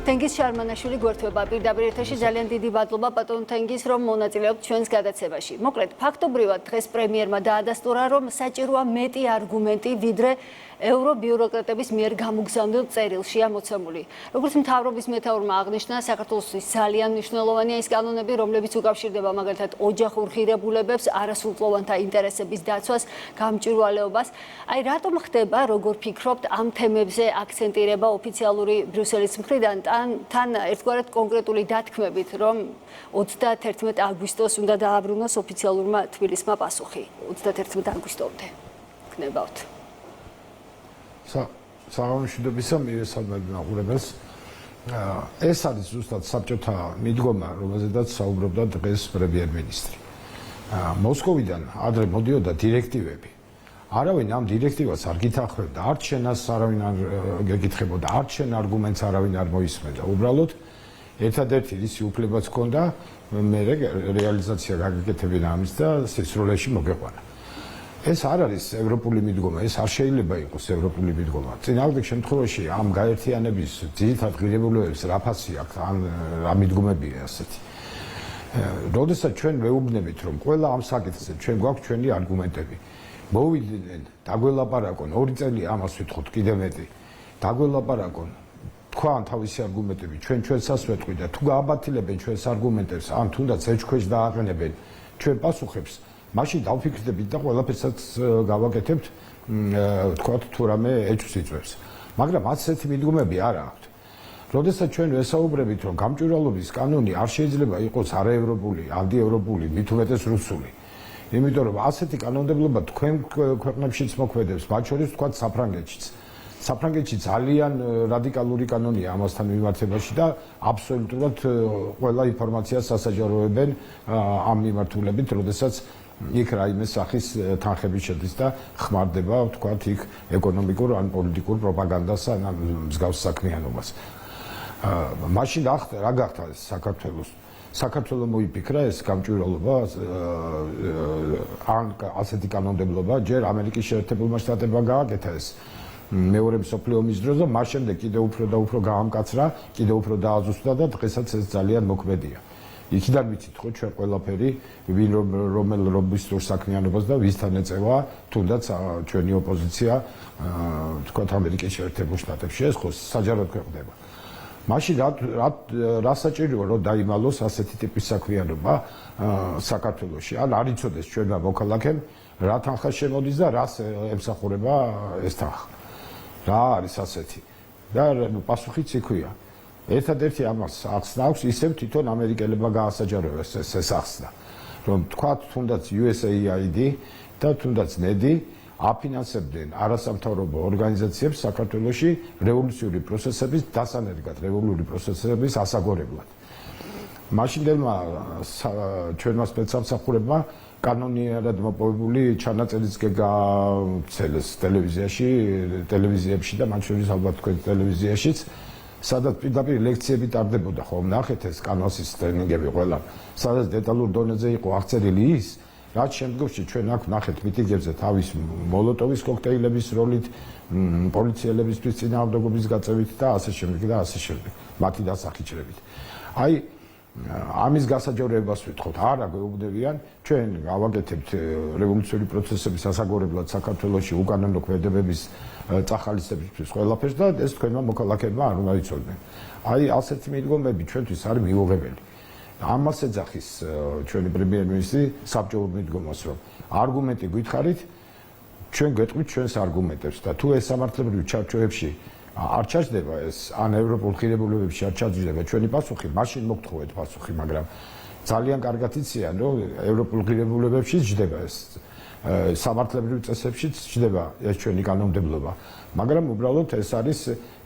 თენგიზ შარმანაშვილი გვერდდება პირდაპირ ეთერში ძალიან დიდი მადლობა ბატონ თენგიზ რომ მონაწილეობთ ჩვენს გადაცემაში. მოკლედ ფაქტობრივად დღეს პრემიერმა დაადასტურა რომ საჭიროა მეტი არგუმენტი ვიდრე ევრობიუროკრატების მიერ გამოგზავნილ წერილშია მოცემული. როგორც მთავრობის მეთაურმა აღნიშნა, საქართველოსთვის ძალიან მნიშვნელოვანია ის კანონები, რომლებიც უკავშირდება მაგალითად ოჯახურ ღირებულებებს, არასრულწლოვანთა ინტერესების დაცვას, გამჭვირვალეობას. აი რატომ ხდება, როგორ ფიქრობთ, ამ თემებზე აქცენტირება ოფიციალური ბრიუსელის მხრიდან თან ერთგვარად კონკრეტული დათქმებით, რომ 31 აგვისტოს უნდა დააბრუნოს ოფიციალურმა თბილისმა პასუხი. 31 აგვისტომდე. გნებავთ. საღამოშიდობისა მივესალმები მაყურებელს. ეს არის ზუსტად საბჭოთა მიდგომა, რომელზედაც საუბრობდა დღეს პრემიერ-მინისტრი. მოსკოვიდან ადრე მოდიოდა დირექტივები. არავინ ამ დირექტივას არ გითხრებდა, არც შენას არავინ არ გეკითხებოდა, არც შენ არგუმენტს არავინ არ მოისმენდა. უბრალოდ ერთადერთი ისი უფლებაც ჰქონდა, მე რეალიზაცია გაგეკეთებინა ამის და სისრულეში მოგეყვანა. ეს არ არის ევროპული მიდგომა, ეს არ შეიძლება იყოს ევროპული მიდგომა. წინააღმდეგ შემთხვევაში ამ გაერთიანების ძირითად ღირებულებებს რაფასი აქვს, რა მიდგომებია ასეთი. როდესაც ჩვენ ვეუბნებით, რომ ყველა ამ საკითხზე ჩვენ გვაქვს ჩვენი არგუმენტები. მოვიდნენ, დაგველაპარაკონ, 2 წელი ამას ვიტყოთ კიდევ მეტი. დაგველაპარაკონ, თქვან თავისი არგუმენტები, ჩვენსაც ვეტყვი და თუ გააბათილებენ ჩვენს არგუმენტებს, ან თუნდაც ეჭქვეშ დააყენებენ ჩვენ პასუხებს, მაშინ დავფიქრდებით და ყველაფერსაც გავაკეთებთ, თქვათ თუ რამე ეჭვს იწვევს. მაგრამ ასეთი მიდგომები არ აქვთ. როდესაც ჩვენ ვესაუბრებით, რომ გამჭვირვალობის კანონი არ შეიძლება იყოს არაევროპული, ანტიევროპული, მით უმეტეს რუსული. იმიტომ რომ ასეთი კანონმდებლობა თქვენ ქვეყნებშიც მოქმედებს, მათ შორის თქვათ საფრანგეთშიც. საფრანგეთში ძალიან რადიკალური კანონია ამასთან მიმართებაში და აბსოლუტურად ყველა ინფორმაციას ასაჯაროებენ ამ მიმართულებით, როდესაც იქ რაიმე სახის თანხები შედის და ხმარდება, თქვათ, იქ ეკონომიკურ ან პოლიტიკურ პროპაგანდას ან მსგავს საქმიანობას. მაშინ რა გახდა საქართველოს? საქართველოს მოიფიქრა ეს გამჭვირვალობა ან ასეთი კანონმდებლობა ჯერ ამერიკის შეერთებულმა შტატებმა გააკეთა ეს მეორე მსოფლიო ომის დროს და მას შემდეგ კიდევ უფრო და უფრო გაამკაცრა, კიდევ უფრო დააზუსტა და დღესაც ეს ძალიან მოქმედია. იქიდან ვიცით ხო ჩვენ ყველაფერი ვინ რომელ ლობისტურ საქმიანობას და ვისთან ეწევა თუნდაც ჩვენი ოპოზიცია თქვათ ამერიკის შეერთებულ შტატებში ეს ხო საჯაროდ ქვეყნდება. მაშინ რა საჭიროა რომ დაიმალოს ასეთი ტიპის საქმიანობა საქართველოში ან არ იცოდეს ჩვენმა მოქალაქემ რა თანხა შემოდის და რას ემსახურება ეს თანხა. რა არის ასეთი და პასუხიც იქვია. ერთადერთი ამას ახსნა აქვს ისევ თვითონ ამერიკელებმა გაასაჯაროეს ეს ახსნა რომ თქვათ თუნდაც USAID და თუნდაც NED აფინანსებდნენ არასამთავრობო ორგანიზაციებს საქართველოში რევოლუციური პროცესების დასანერგად, რევოლუციური პროცესების ასაგორებლად. მაშინდელმა ჩვენმა სპეცსამსახურებმა კანონიერად მოპოვებული ჩანაწერიც გაგაცელეს ტელევიზიებში და მათ შორის ალბათ თქვენ ტელევიზიაშიც სადაც პირდაპირ ლექციები ტარდებოდა ხო ნახეთ ეს კანონსის ტრენინგები ყველა სადაც დეტალურ დონეზე იყო აღწერილი ის რაც შემდგომში ჩვენ აქ ნახეთ მიტინგებზე თავის მოლოტოვის კოქტეილების როლით პოლიციელებისთვის წინააღმდეგობის გაწევით და ასე შემდეგ მათი დასახიჩრებით აი ამის გასაჯაროებას ვიტყოთ არა გვეუბნებიან ჩვენ გავაკეთებთ რევოლუციური პროცესების ასაგორებლად საქართველოში უკანონო ქმედებების წახალისებისთვის ყველაფერს და ეს თქვენმა მოქალაქეებმა არ უნდა იცოდნენ. აი ასეთი მიდგომები ჩვენთვის არის მიუღებელი. ამას ეძახის ჩვენი პრემიერ-მინისტრი საბჭოურ მიდგომას რომ არგუმენტი გითხარით ჩვენ გეტყვით ჩვენს არგუმენტებს და თუ ეს სამართლებრივ ჩარჩოებში არ ჩაჯდება ეს ან ევროპულ ღირებულებებში არ ჩაჯდება ჩვენი პასუხი მაშინ მოგთხოვეთ პასუხი მაგრამ ძალიან კარგად იციან რომ ევროპულ ღირებულებებში ჯდება ეს სამართლებრივ წესებშიც ჯდება ეს ჩვენი კანონმდებლობა მაგრამ უბრალოდ ეს არის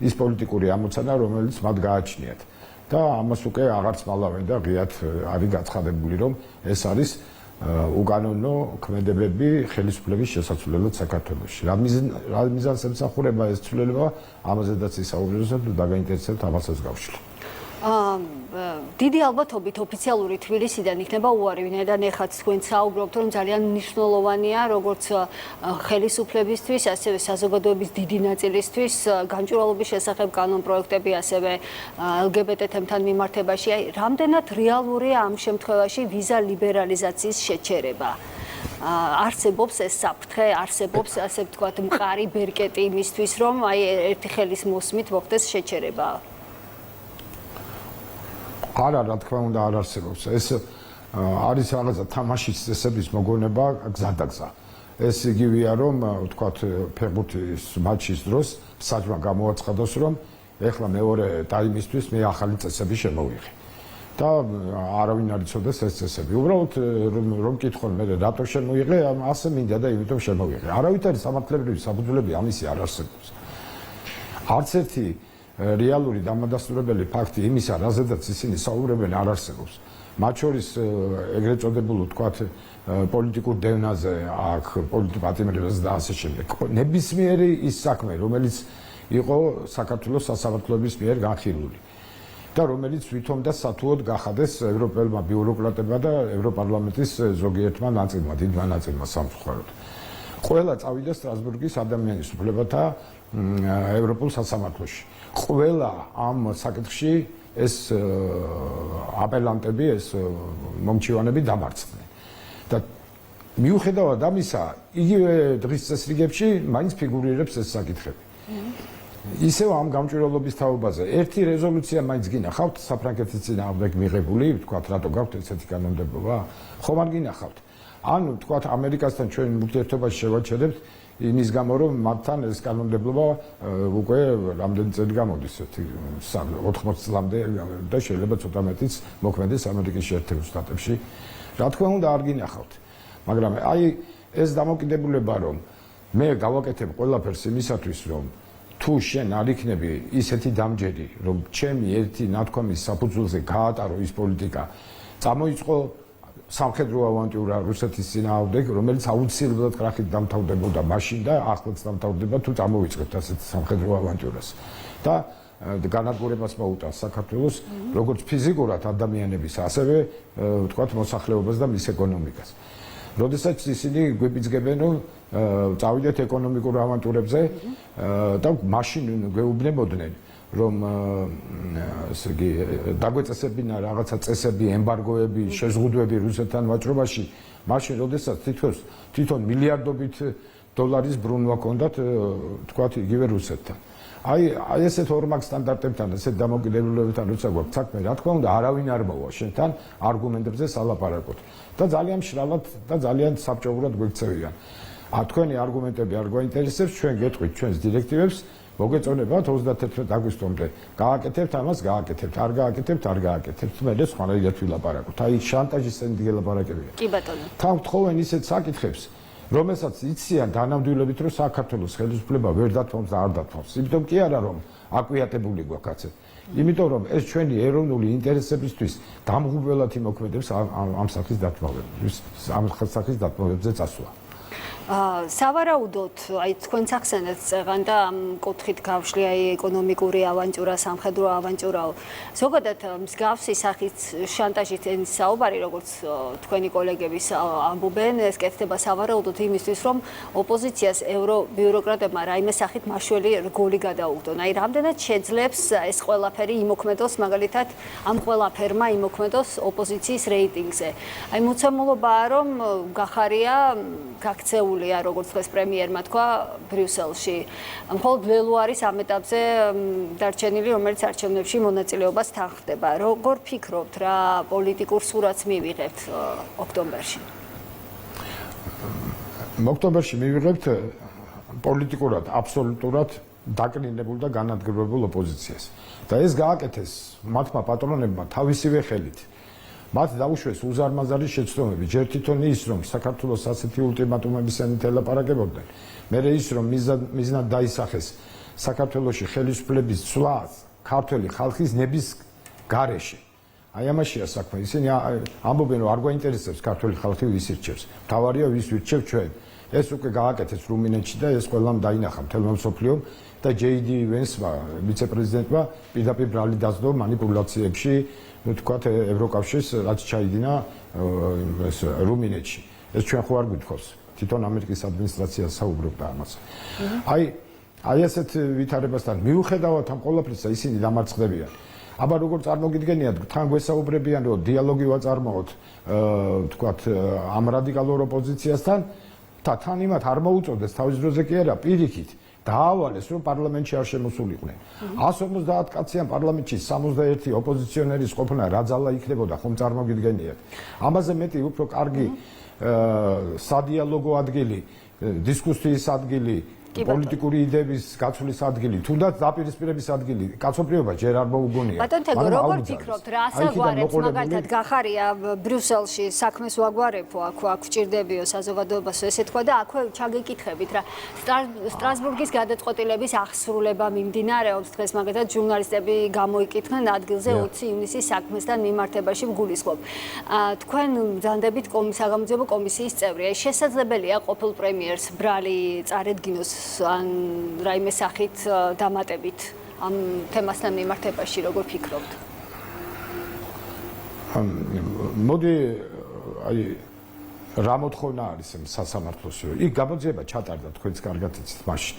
ის პოლიტიკური ამოცანა რომელიც მათ გააჩნიათ და ამას უკვე აღარც მალავენ და ღიად არის გაცხადებული რომ ეს არის უკანონო ქმედებები ხელისუფლების შესაძლებლად საქართველოში. რა მიზანს ემსახურება ეს ცვლილება, ამაზედაც ისაუბრებთ და დაგაინტერესებთ ამასაც გავშლი. დიდი ალბათობით ოფიციალური თბილისიდან იქნება უარი, ვინაიდან ეხაც თქვენ საუბრობთ, რომ ძალიან მნიშვნელოვანია როგორც ხელისუფლებისთვის, ასევე საზოგადოების დიდი ნაწილისთვის განჭურვალობის შესახებ კანონპროექტები, ასევე LGBT თემთან მიმართებაში. Რამდენად რეალურია ამ შემთხვევაში ვიზა ლიბერალიზაციის შეჩერება? არსებობს ეს საფრთხე, არსებობს ასე ვთქვათ მყარი ბერკეტი იმისთვის, რომ ერთი ხელის მოსმით მოხდეს შეჩერება? არა, რა თქმა უნდა არ არსებობს. ეს არის რაღაცა თამაშის წესების მოგონება გზადაგზა. ეს იგივეა, რომ ვთქვათ ფეხბურთის მატჩის დროს საჯმა გამოაცხადოს, რომ ეხლა მეორე ტაიმისთვის მე ახალი წესები შემოვიღე. და არავინ არ იცოდეს ეს წესები. უბრალოდ რომ კითხონ მე რატო შემოვიღე, ასე მინდა და იმიტომ შემოვიღე. არავითარი სამართლებრივი საფუძვლები ამისი არ არსებობს. არც ერთი რეალური დამადასტურებელი ფაქტი იმისა, რაზედაც ისინი საუბრობენ, არ არსებობს. მათ შორის ეგრეთ წოდებულ თქვათ პოლიტიკურ დევნაზე, აქ პოლიტიკურ პატიმრებაზე და ასე შემდეგ. ნებისმიერი ის საქმე, რომელიც იყო საქართველოს სასამართლოების მიერ განხილული და რომელიც ვითომ და სათუოდ გახადეს ევროპელმა ბიუროკრატებმა და ევროპარლამენტის ზოგიერთმა ნაწილმა, დიდმა ნაწილმა სამწუხაროდ. ყველა წავიდა სტრასბურგის ადამიანის უფლებათა ევროპულ სასამართლოში. ყველა ამ საკითხში ეს აპელანტები, ეს მომჩივანები დამარცხდნენ. და მიუხედავად ამისა, იგივე დღის წესრიგებში მაინც ფიგურირებს ეს საკითხები. ისევ ამ გამჭვირვალობის თაობაზე ერთი რეზოლუცია მაინც გინახავთ საფრანგეთის წინააღმდეგ მიღებული, ვთქვათ, რატო გაქვთ ესეთი კანონმდებლობა? ხომ არ გინახავთ? ან ვთქვათ, ამერიკასთან ჩვენ ურთიერთობაში შევაჩერებთ იმის გამო, რომ მათთან ეს კანონმდებლობა უკვე რამდენი წელი გამოდის, 80 წლამდე და შეიძლება ცოტა მეტიც მოქმედეს ამერიკის შეერთებულ შტატებში. რა თქმა უნდა, არ გინახავთ. მაგრამ აი ეს დამოკიდებულება, რომ მე გავაკეთებ ყველაფერს იმისათვის, რომ თუ შენ არ იქნები ისეთი დამჯერი, რომ ჩემი ერთი ნათქვამის საფუძველზე გაატარო ის პოლიტიკა, წამოიწყო სამხედრო ავანტიურა რუსეთის წინააღმდეგ, რომელიც აუცილებლად კრახით დამთავრდებოდა მაშინ და ახლაც დამთავრდება, თუ წამოვიწყებთ ასეთ სამხედრო ავანტიურას. და განადგურებას მოუტანს საქართველოს როგორც ფიზიკურად ადამიანების, ასევე ვთქვათ მოსახლეობას და მის ეკონომიკას. როდესაც ისინი გვეპიძგებენ, რომ წავიდეთ ეკონომიკურ ავანტურებზე და მაშინ გვეუბნებოდნენ, რომ ესე იგი დაგვეწესებინა რაღაცა წესები, ემბარგოები, შეზღუდვები რუსეთთან ვაჭრობაში, მაშინ როდესაც თვითონ მილიარდობით დოლარის ბრუნვა ჰქონდათ, თქვათ იგივე რუსეთთან. აი ესეთ ორმაგ სტანდარტებთან, ესეთ დამოკიდებულებებთან როცა გვაქვს საქმე, რა თქმა უნდა, არავინ არ მოვა შენთან არგუმენტებზე სალაპარაკოთ და ძალიან მშრალად და ძალიან საბჭოურად გვექცევიან. თქვენი არგუმენტები არ გვაინტერესებს, ჩვენ გეტყვით ჩვენს დირექტივებს, მოგეწონებათ 31 აგვისტომდე გააკეთებთ ამას, გააკეთებთ, არ გააკეთებთ, არ გააკეთებთ. მე სხვანაირად ვილაპარაკოთ. აი შანტაჟის წინდი ლაპარაკებია. კი ბატონო. თან თხოვენ ისეთ საკითხებს, რომელსაც იციან დანამდვილებით, რომ საქართველოს ხელისუფლება ვერ დათმობს და არ დათმობს. იმიტომ კი არა, რომ აკვიატებული გვაქვს კაცი. იმიტომ რომ ეს ჩვენი ეროვნული ინტერესებისთვის დამღუბველად იმოქმედებს ამ სახის დათმობებს, ამ სახის დათმობებზე წასვლა. სავარაუდოდ, აი თქვენ სახსენეთ წეღან და ამ კუთხით გავშლი აი ეკონომიკური ავანტურა, სამხედრო ავანტურაო. ზოგადად მსგავსი სახით შანტაჟით ენის საუბარი, როგორც თქვენი კოლეგების ამბობენ, ეს კეთდება სავარაუდოდ იმისთვის, რომ ოპოზიციას ევრობიუროკრატებმა რაიმე სახით მაშველი რგოლი გადაუგდონ. აი რამდენად შეძლებს ეს ყველაფერი იმოქმედოს, მაგალითად, ამ ყველაფერმა იმოქმედოს ოპოზიციის რეიტინგზე. აი მოცემულობაა, რომ გახარია გაქცეულია, როგორც დღეს პრემიერმა თქვა ბრიუსელში. მხოლოდ ლელო არის ამ ეტაპზე დარჩენილი, რომელიც არჩევნებში მონაწილეობას თანხდება. როგორ ფიქრობთ, რა პოლიტიკურ სურათს მივიღებთ ოქტომბერში? ოქტომბერში მივიღებთ პოლიტიკურად აბსოლუტურად დაკნინებულ და განადგურებულ ოპოზიციას. და ეს გააკეთეს მათმა პატრონებმა თავისივე ხელით. მათ დაუშვეს უზარმაზარი შეცდომები, ჯერ თვითონ ის, რომ საქართველოს ასეთი ულტიმატუმებისანი ელაპარაკებოდნენ, მერე ის, რომ მიზნად დაისახეს საქართველოში ხელისუფლების ცვლა ქართველი ხალხის ნების გარეშე. აი ამაშია საქმე. ისინი ამბობენ, რომ არ გვაინტერესებს ქართველი ხალხი ვის ირჩევს. მთავარია ვის ვირჩევ ჩვენ. ეს უკვე გააკეთეს რუმინეთში და ეს ყველამ დაინახა მთელმა მსოფლიომ და JD Vance-მა, ვიცე-პრეზიდენტმა პირდაპირ ბრალი დასდო მანიპულაციებში, თქვათ ევროკავშირს რაც ჩაიდინა ეს რუმინეთში. ეს ჩვენ ხო არ გვითხოვს. თვითონ ამერიკის ადმინისტრაციას საუბრობდა ამაზე. აი ესეთ ვითარებასთან მიუხედავად ამ ყველაფრისა ისინი დამარცხდებიან. აბა როგორ წარმოგიდგენიათ, თან გვესაუბრებიან რომ დიალოგი ვაწარმოოთ, თქვათ ამ რადიკალურ ოპოზიციასთან და თან იმათ არ მოუწოდეს თავის დროზე კი არა პირიქით დაავალეს რომ პარლამენტში არ შემოსულიყვნენ. 150 კაციან პარლამენტში 61 ოპოზიციონერის ყოფნა რა ძალა იქნებოდა ხომ წარმოგიდგენიათ. ამაზე მეტი უფრო კარგი სადიალოგო ადგილი, დისკუსიის ადგილი, პოლიტიკური იდეების გაცვლის ადგილი, თუნდაც დაპირისპირების ადგილი, კაცობრიობა ჯერ არ მოუგონია. ბატონ თეგო, როგორ ფიქრობთ, რა საგვარებს მაგალითად გახარია ბრიუსელში საქმეს ვაგვარებო, აქ ვჭირდებიო საზოგადოებას, ესე თქვა და აქვე ჩაგეკითხებით რა. სტრასბურგის გადაწყვეტილების აღსრულება მიმდინარეობს დღეს, მაგალითად ჟურნალისტები გამოიკითხნენ ადგილზე 20 ივნისის საქმესთან მიმართებაში ვგულისხმობ. თქვენ ბრძანდებით საგამოძიებო კომისიის წევრი, აი შესაძლებელია ყოფილ პრემიერს ბრალი წარედგინოს ან რაიმე სახით დამატებით ამ თემასთან მიმართებაში როგორ ფიქრობთ? მოდი აი რა მოთხოვნა არის სასამართლოსი? იქ გამოძიება ჩატარდა თქვენც კარგად იცით მაშინ.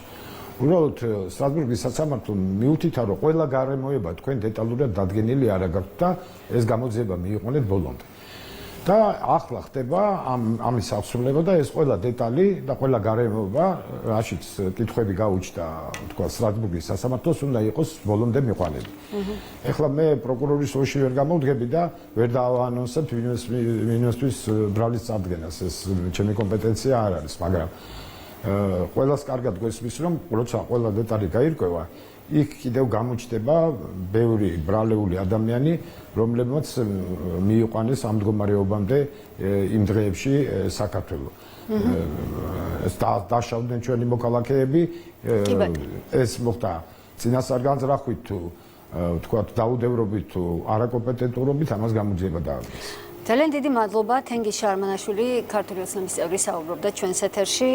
უბრალოდ სტრასბურგის სასამართლომ მიუთითა რომ ყველა გარემოება თქვენ დეტალურად დადგენილი არ გაქვთ და ეს გამოძიება მიიყვანეთ ბოლომდე. და ახლა ხდება ამის აღსრულება და ეს ყველა დეტალი და ყველა გარემოება, რაშიც კითხვები გაუჩნდა, თქვა სტრასბურგის სასამართლოს უნდა იყოს ბოლომდე მიყვანილი. ეხლა მე პროკურორის როლში ვერ გამოვდგები და ვერ დავაანონსებ ვინმესთვის ბრალის წარდგენას, ეს ჩემი კომპეტენცია არ არის, მაგრამ ყველას კარგად გვესმის რომ როცა ყველა დეტალი გაირკვევა, იქ კიდევ გამოჩნდება ბევრი ბრალეული ადამიანი, რომლებმაც მიიყვანეს ამ მდგომარეობამდე იმ დღეებში საქართველო. ეს დაშავდნენ ჩვენი მოქალაქეები, ეს მოხდა წინასწარ-განზრახვით თუ თქვათ დაუდევრობით თუ არაკომპეტენტურობით, ამას გამოძიება დააგეს. ძალიან დიდი მადლობა, თენგიზ შარმანაშვილი, ქართული ოცნების წევრი, საუბრობდა ჩვენს ეთერში.